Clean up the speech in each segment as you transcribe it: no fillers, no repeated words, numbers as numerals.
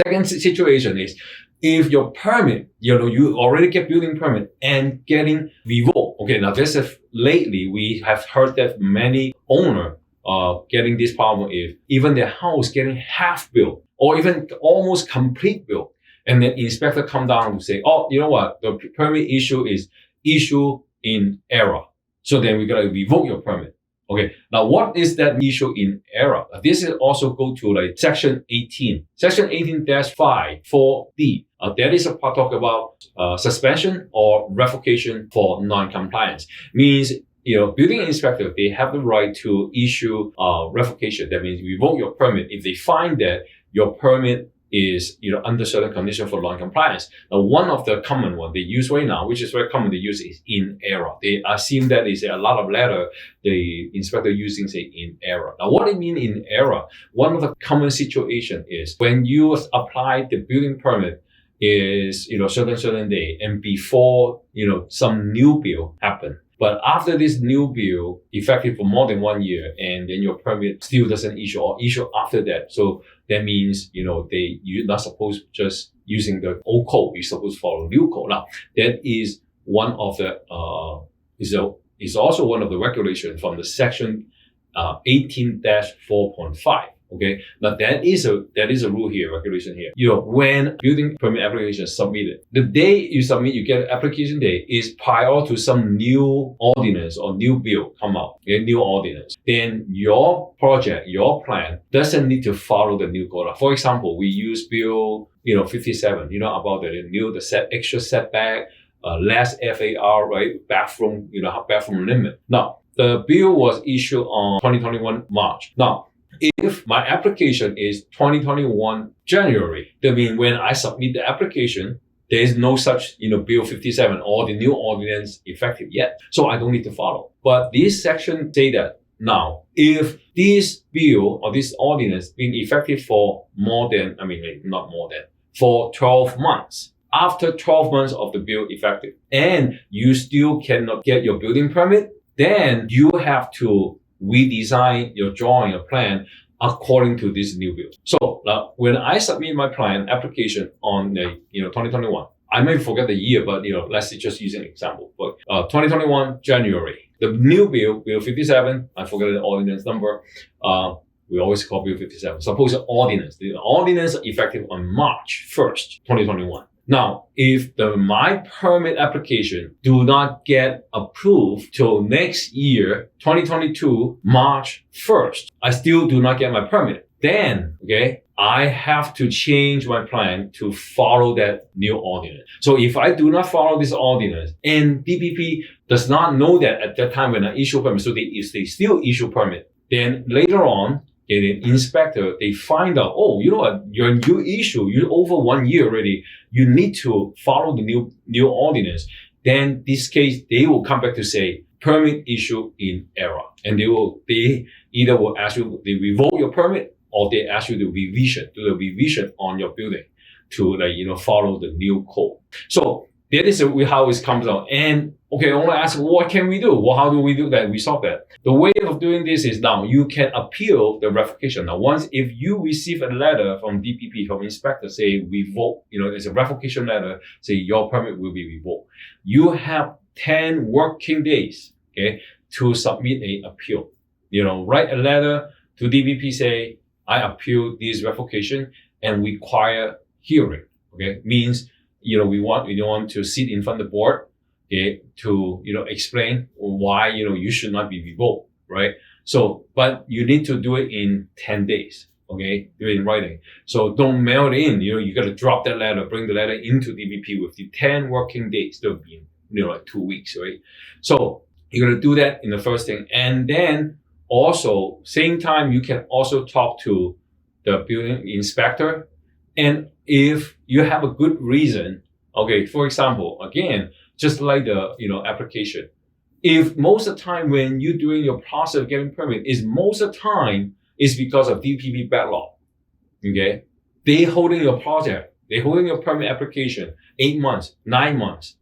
Second situation is if your permit, you already get building permit and getting revoked. Okay, now lately we have heard that many owners are getting this problem if even their house getting half built or even almost complete built. And then inspector come down to say, oh, you know what? The permit issue is issue in error. So then we got to revoke your permit. Okay. Now, what is that issue in error? This is also go to like section 18. Section 18-5 4D. That is a part talk about suspension or revocation for non-compliance. Means, building inspector, they have the right to issue revocation. That means revoke your permit if they find that your permit is, under certain condition for non-compliance. Now, one of the common one they use right now, which is very common they use, is in error. They assume that is a lot of letter the inspector using say in error. Now, what it mean in error? One of the common situation is when you apply the building permit is, certain day and before, some new bill happen. But after this new bill, effective for more than 1 year, and then your permit still doesn't issue or issue after that. So that means, you're not supposed just using the old code. You're supposed to follow new code. Now, that is one of the, is also one of the regulations from the section 18-4.5. Okay. Now that is a rule here, regulation here. When building permit application is submitted, the day you submit, you get application day is prior to some new ordinance or new bill come out, okay, new ordinance. Then your project, your plan doesn't need to follow the new code. For example, we use bill, 57, about the extra setback, less FAR, right? Bathroom, bathroom limit. Now, the bill was issued on 2021 March. Now, if my application is 2021 January, that means when I submit the application, there is no such, Bill 57 or the new ordinance effective yet. So I don't need to follow. But this section say that now, if this bill or this ordinance been effective for for 12 months, after 12 months of the bill effective, and you still cannot get your building permit, then you have to redesign your drawing, your plan according to this new bill. So now, when I submit my plan application on the 2021, I may forget the year, but let's just use an example. But 2021 January, the new bill 57, I forget the ordinance number. We always call bill 57. Suppose the ordinance effective on March 1st, 2021. Now, if my permit application do not get approved till next year, 2022, March 1st, I still do not get my permit. Then, okay, I have to change my plan to follow that new ordinance. So if I do not follow this ordinance and DPP does not know that at that time when I issue permit, so they still issue permit, then later on, the inspector, they find out, oh, you know what, your new issue, you're over 1 year already, you need to follow the new ordinance. Then this case, they will come back to say, permit issue in error. And they either will ask you, they revoke your permit, or they ask you to do the revision on your building to follow the new code. So that is how it comes out. And okay, I want to ask, what can we do? Well, how do we do that? We solve that. The way of doing this is now you can appeal the revocation. Now, if you receive a letter from DPP, from inspector, say revoke, there's a revocation letter, say your permit will be revoked. You have 10 working days, okay, to submit an appeal. Write a letter to DPP, say, I appeal this revocation and require hearing, okay? Means, we want to sit in front of the board, okay, to, explain why, you should not be revoked, right? So, but you need to do it in 10 days, okay? Do it in writing. So don't mail it in, you got to drop that letter, bring the letter into DPP with the 10 working days. That'll be, like 2 weeks, right? So you're going to do that in the first thing. And then also, same time, you can also talk to the building inspector. And if you have a good reason, okay, for example, again, just like the, application, if most of the time when you're doing your process of getting permit most of the time is because of DPP backlog, okay? They holding your project, they holding your permit application 8 months, 9 months.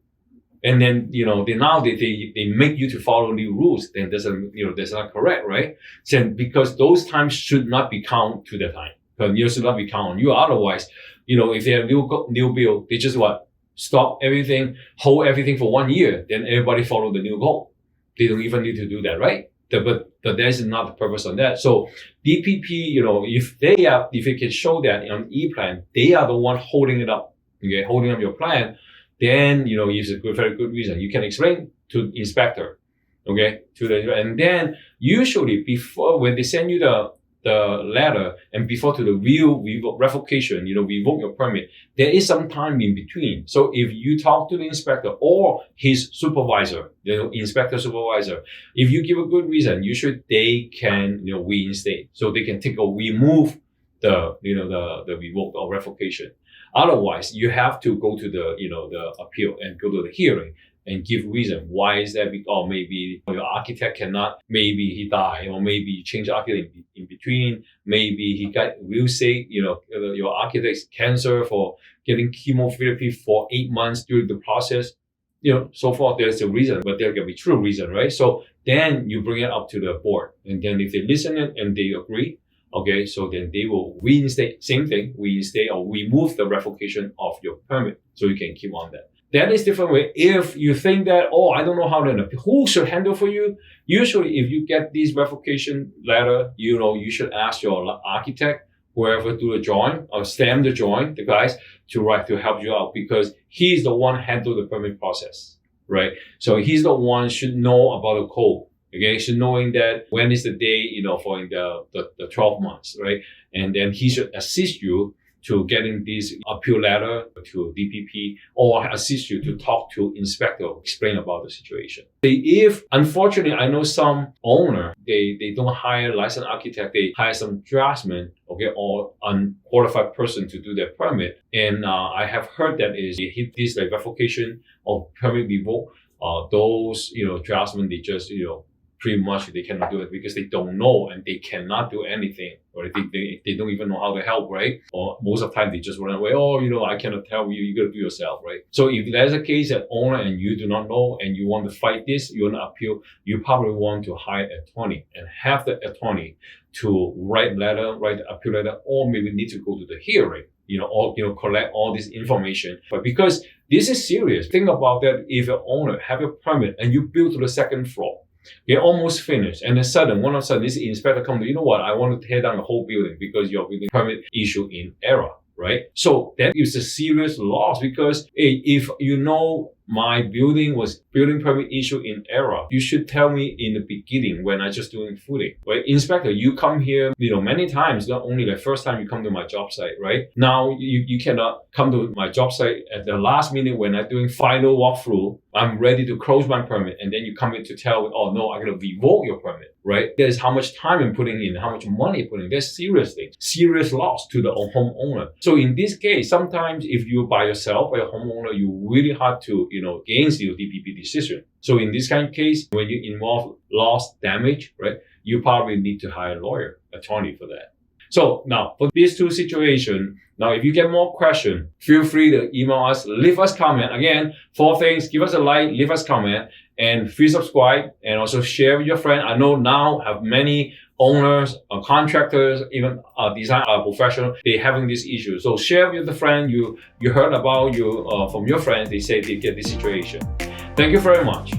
And then, they make you to follow new rules, then that's not correct, right? So because those times should not be counted to the time. You should not be counted on you. Otherwise, if they have new bill, they just stop everything, hold everything for 1 year, then everybody follow the new code. They don't even need to do that, right? But that's not the purpose on that. So DPP, if they can show that on E-plan, they are the one holding it up, okay, holding up your plan, then, it's a very good reason. You can explain to inspector, okay, and then usually before, when they send you the letter and before to the revocation, revoke your permit, there is some time in between. So if you talk to the inspector or his supervisor, inspector supervisor, if you give a good reason, they can, reinstate. So they can remove the revoke or revocation. Otherwise, you have to go to the appeal and go to the hearing and give reason. Why is that? Because maybe your architect cannot, maybe he died, or maybe you change architect in between, maybe he got real sick, your architect's cancer for getting chemotherapy for 8 months during the process, so forth. There's a reason, but there can be true reason, right? So then you bring it up to the board, and then if they listen and they agree, okay, so then they will reinstate, same thing, reinstate or remove the revocation of your permit, so you can keep on that. That is different way. If you think that, I don't know how to appeal, who should handle for you? Usually, if you get this revocation letter, you should ask your architect, whoever do the drawing or stamp the drawing, the guys to help you out, because he's the one handle the permit process, right? So he's the one should know about the code. Okay, so knowing that when is the day, for the 12 months, right? And then he should assist you to getting this appeal letter to DPP, or assist you to talk to inspector, explain about the situation. If, unfortunately, I know some owner, they don't hire licensed architect, they hire some draftsman, okay, or unqualified person to do their permit. And I have heard that is they hit this revocation or permit revoke, those, draftsmen, they just, pretty much they cannot do it because they don't know and they cannot do anything, or they don't even know how to help, right? Or most of the time they just run away. I cannot tell you, you gotta do yourself, right? So if there's a case that owner and you do not know and you want to fight this, you want to appeal, you probably want to hire an attorney and have the attorney to write the appeal letter, or maybe need to go to the hearing, or collect all this information. But because this is serious, think about that. If an owner have a permit and you build to the second floor, you're almost finished, and then one of a sudden, this inspector comes to, I want to tear down the whole building because your building permit issue in error, right? So that is a serious loss, because if my building permit issue in error, you should tell me in the beginning when I just doing footing, right? Inspector, you come here, many times, not only the first time you come to my job site, right? Now you cannot come to my job site at the last minute when I'm doing final walkthrough. I'm ready to close my permit, and then you come in to tell me, no, I'm going to revoke your permit, right? There's how much time I'm putting in, how much money I'm putting in. There's serious loss to the homeowner. So in this case, sometimes if you're by yourself, or a homeowner, you really hard to, against your DPP decision. So in this kind of case, when you involve loss, damage, right, you probably need to hire a lawyer, attorney for that. So now for these two situations, now if you get more questions, feel free to email us, leave us comment. Again, 4 things: give us a like, leave us comment, and free subscribe, and also share with your friend. I know now have many owners, contractors, even design professional, they having this issue. So share with the friend you heard about from your friends. They say they get this situation. Thank you very much.